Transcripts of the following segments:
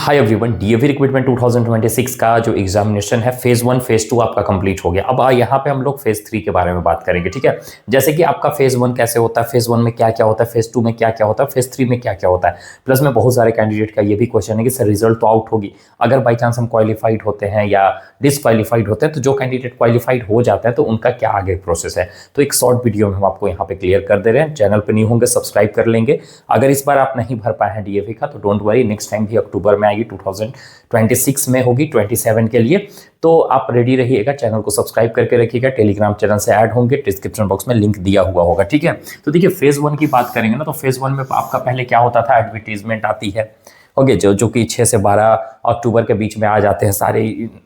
Hi everyone, DAV recruitment 2026 का जो examination है फेज 1 फेज 2 आपका कंप्लीट हो गया। अब यहाँ पे हम लोग फेज 3 के बारे में बात करेंगे। ठीक है, जैसे कि आपका फेज 1 कैसे होता है, फेज 1 में क्या क्या होता है, फेज 2 में क्या क्या होता है, फेज 3 में क्या क्या होता है। प्लस में बहुत सारे कैंडिडेट का ये भी क्वेश्चन है कि सर रिजल्ट तो आउट होगी, अगर बाई चांस हम क्वालिफाइड होते हैं या डिसक्वालीफाइड होते हैं तो जो कैंडिडेट क्वालिफाइड हो जाता है तो उनका क्या आगे प्रोसेस है। तो एक शॉर्ट वीडियो में हम आपको यहाँ पे क्लियर कर दे रहे हैं। चैनल पर नहीं होंगे सब्सक्राइब कर लेंगे। अगर इस बार आप नहीं भर पाए हैं डीएवी का तो डोंट वरी, नेक्स्ट टाइम भी अक्टूबर में आएगी, 2026 में होगी 27 के लिए। तो आप रेडी रहिएगा, चैनल को सब्सक्राइब करके रखिएगा। टेलीग्राम चैनल से ऐड होंगे, डिस्क्रिप्शन बॉक्स में लिंक दिया हुआ होगा। ठीक है, तो देखिए फेज 1 की बात करेंगे ना, तो फेज 1 में आपका पहले क्या होता था, एडवर्टीजमेंट आती है। ओके, जो कि 6 से 12 अक्टूबर के बीच में आ जाते हैं सारे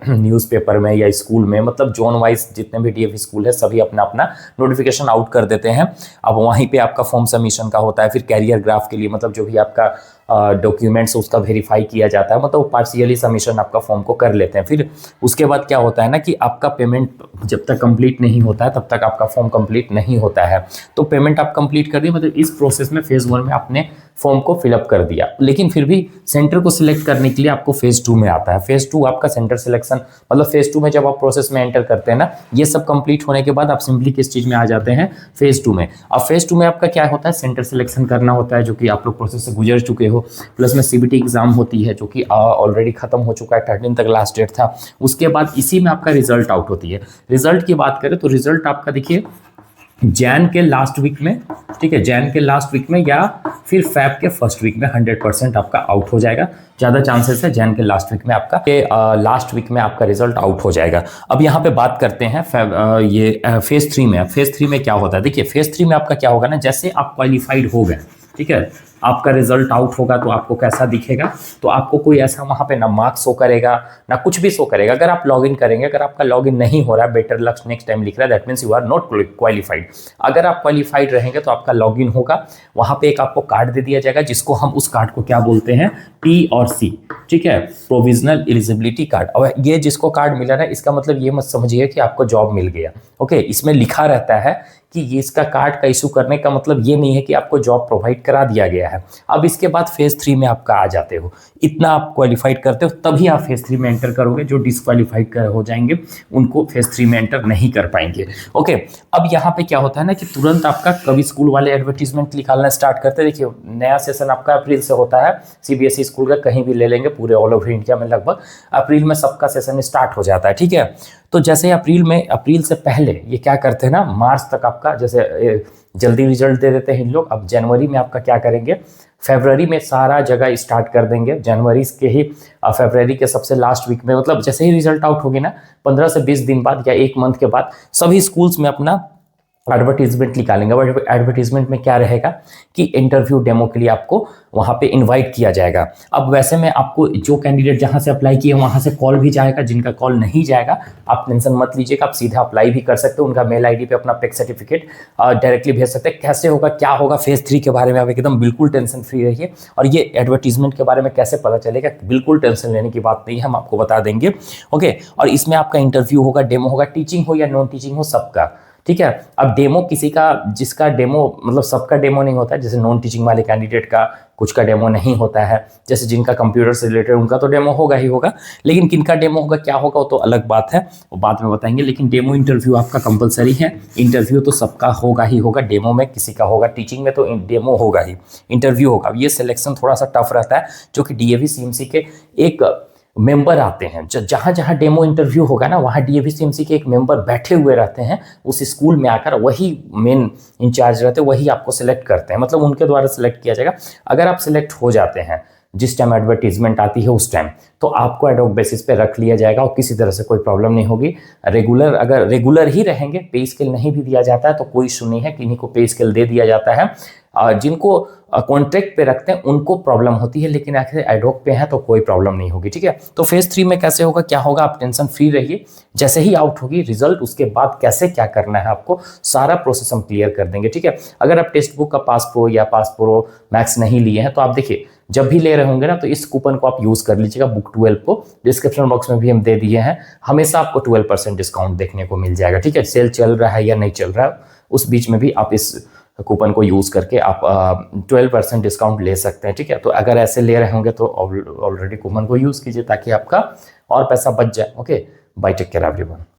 न्यूज़पेपर में या स्कूल में, मतलब जोन वाइज जितने भी डीएवी स्कूल है सभी अपना अपना नोटिफिकेशन आउट कर देते हैं। अब वहीं पे आपका फॉर्म सबमिशन का होता है, फिर कैरियर ग्राफ के लिए मतलब जो भी आपका डॉक्यूमेंट्स उसका वेरीफाई किया जाता है, मतलब पार्शियली सबमिशन आपका फॉर्म को कर लेते हैं। फिर उसके बाद क्या होता है ना कि आपका पेमेंट जब तक कंप्लीट नहीं होता है तब तक आपका फॉर्म कंप्लीट नहीं होता है। तो पेमेंट आप कंप्लीट कर दिए, मतलब इस प्रोसेस में फेज 1 में आपने फॉर्म को फिलअप कर दिया, लेकिन फिर भी सेंटर को सिलेक्ट करने के लिए आपको फेज 2 में आता है। फेज 2 आपका सेंटर सिलेक्शन, मतलब फेज 2 में जब आप प्रोसेस में एंटर करते हैं ना, ये सब कंप्लीट होने के बाद आप सिंपली किस चीज में आ जाते हैं, फेज 2 में। अब फेज 2 में आपका क्या होता है, सेंटर सिलेक्शन करना होता है, जो कि आप लोग प्रोसेस से गुजर चुके हो। प्लस में सीबीटी एग्जाम होती है जो कि ऑलरेडी खत्म हो चुका है, 13 तक लास्ट डेट था। उसके बाद इसी में आपका रिजल्ट आउट होती है। रिजल्ट की बात करें तो रिजल्ट आपका देखिए जैन के लास्ट वीक में, ठीक है, जैन के लास्ट वीक में या फिर फैब के फर्स्ट वीक में 100% आपका आउट हो जाएगा। ज़्यादा चांसेस है जैन के लास्ट वीक में आपका लास्ट वीक में आपका रिजल्ट आउट हो जाएगा। अब यहाँ पे बात करते हैं ये फेज 3 में। फेज 3 में क्या होता है, देखिए फेज 3 में आपका क्या होगा ना, जैसे आप क्वालिफाइड हो गए, ठीक है, आपका रिजल्ट आउट होगा तो आपको कैसा दिखेगा, तो आपको कोई ऐसा वहां पे ना मार्क्स शो करेगा ना कुछ भी शो करेगा। अगर आप लॉगिन करेंगे, अगर आपका लॉगिन नहीं हो रहा है, बेटर लक नेक्स्ट टाइम लिख रहा है, that means you are not qualified. अगर आप क्वालिफाइड रहेंगे तो आपका लॉगिन होगा, वहां पे एक आपको कार्ड दे दिया जाएगा जिसको हम उस कार्ड को क्या बोलते हैं, P और C, ठीक है, प्रोविजनल एलिजिबिलिटी कार्ड। और ये जिसको कार्ड मिला है इसका मतलब ये मत समझिए कि आपको जॉब मिल गया। ओके, इसमें लिखा रहता है कि ये इसका कार्ड का इशू करने का मतलब ये नहीं है कि आपको जॉब प्रोवाइड करा दिया गया है। अब इसके बाद फेज 3 में आपका आ जाते हो, इतना आप क्वालिफाइड करते हो तभी आप फेज 3 में एंटर करोगे। जो डिसक्वालीफाइड हो जाएंगे उनको फेज 3 में एंटर नहीं कर पाएंगे। ओके, अब यहाँ पे क्या होता है ना कि तुरंत आपका कभी स्कूल वाले एडवर्टीजमेंट निकालना स्टार्ट करते हैं। देखिए नया सेशन आपका अप्रैल से होता है, सीबीएसई स्कूल का कहीं भी ले लेंगे, पूरे ऑल ओवर इंडिया में लगभग अप्रैल में सबका सेशन स्टार्ट हो जाता है। ठीक है, तो जैसे अप्रैल से पहले ये क्या करते हैं ना, मार्च तक आपका जैसे जल्दी रिजल्ट दे देते हैं इन लोग। अब जनवरी में आपका क्या करेंगे, फरवरी में सारा जगह स्टार्ट कर देंगे। जनवरी के ही फरवरी के सबसे लास्ट वीक में, मतलब जैसे ही रिजल्ट आउट होगी ना, 15 से 20 दिन बाद या 1 मंथ के बाद सभी स्कूल्स में अपना एडवर्टीजमेंट निकालेंगे। एडवर्टीजमेंट में क्या रहेगा कि इंटरव्यू डेमो के लिए आपको वहां पे इनवाइट किया जाएगा। अब वैसे में आपको जो कैंडिडेट जहां से अप्लाई किए वहां से कॉल भी जाएगा, जिनका कॉल नहीं जाएगा आप टेंशन मत लीजिएगा, आप सीधा अप्लाई भी कर सकते हो। उनका मेल आईडी पे अपना पेक सर्टिफिकेट डायरेक्टली भेज सकते हैं। कैसे होगा क्या होगा फेज 3 के बारे में आप एकदम बिल्कुल टेंशन फ्री रहिए। और ये एडवर्टीजमेंट के बारे में कैसे पता चलेगा, बिल्कुल टेंशन लेने की बात नहीं है, हम आपको बता देंगे। ओके, और इसमें आपका इंटरव्यू होगा, डेमो होगा, टीचिंग हो या नॉन टीचिंग हो सबका। ठीक है, अब डेमो किसी का, जिसका डेमो मतलब सबका डेमो नहीं होता है, जैसे नॉन टीचिंग वाले कैंडिडेट का कुछ का डेमो नहीं होता है, जैसे जिनका कंप्यूटर से रिलेटेड उनका तो डेमो होगा ही होगा, लेकिन किनका डेमो होगा क्या होगा वो तो अलग बात है, वो बाद में बताएंगे। लेकिन डेमो इंटरव्यू आपका कंपलसरी है। इंटरव्यू तो सबका होगा ही होगा, डेमो में किसी का होगा, टीचिंग में तो डेमो होगा ही, इंटरव्यू होगा। ये सिलेक्शन थोड़ा सा टफ रहता है, जो कि डीएवी सीएमसी के एक मेंबर आते हैं। जहां जहां डेमो इंटरव्यू होगा ना, वहां डीएवी सीएमसी के एक मेंबर बैठे हुए रहते हैं उस स्कूल में आकर, वही मेन इंचार्ज रहते हैं, वही आपको सिलेक्ट करते हैं, मतलब उनके द्वारा सिलेक्ट किया जाएगा। अगर आप सिलेक्ट हो जाते हैं जिस टाइम एडवर्टीजमेंट आती है उस टाइम, तो आपको एडहॉक बेसिस पे रख लिया जाएगा और किसी तरह से कोई प्रॉब्लम नहीं होगी। रेगुलर, अगर रेगुलर ही रहेंगे, पे स्केल नहीं भी दिया जाता है तो कोई इशू नहीं है, किन्हीं को पे स्केल दे दिया जाता है। जिनको कॉन्ट्रैक्ट पे रखते हैं उनको प्रॉब्लम होती है, लेकिन आखिर एडहॉक पे है तो कोई प्रॉब्लम नहीं होगी। ठीक है, तो फेज 3 में कैसे होगा क्या होगा आप टेंशन फ्री रहिए। जैसे ही आउट होगी रिजल्ट, उसके बाद कैसे क्या करना है आपको सारा प्रोसेस हम क्लियर कर देंगे। ठीक है, अगर आप टेक्स्ट बुक का पास प्रो या पास प्रो मैक्स नहीं लिए हैं तो आप देखिए जब भी ले रहे होंगे ना तो इस कूपन को आप यूज कर लीजिएगा, बुक 12 को डिस्क्रिप्शन बॉक्स में भी हम दे दिए हैं। हमेशा आपको 12% डिस्काउंट देखने को मिल जाएगा। ठीक है, सेल चल रहा है या नहीं चल रहा है उस बीच में भी आप इस कूपन को यूज़ करके आप 12% डिस्काउंट ले सकते हैं, ठीक है। तो अगर ऐसे ले रहे होंगे तो ऑलरेडी कूपन को यूज़ कीजिए ताकि आपका और पैसा बच जाए। Okay, bye, take care everyone.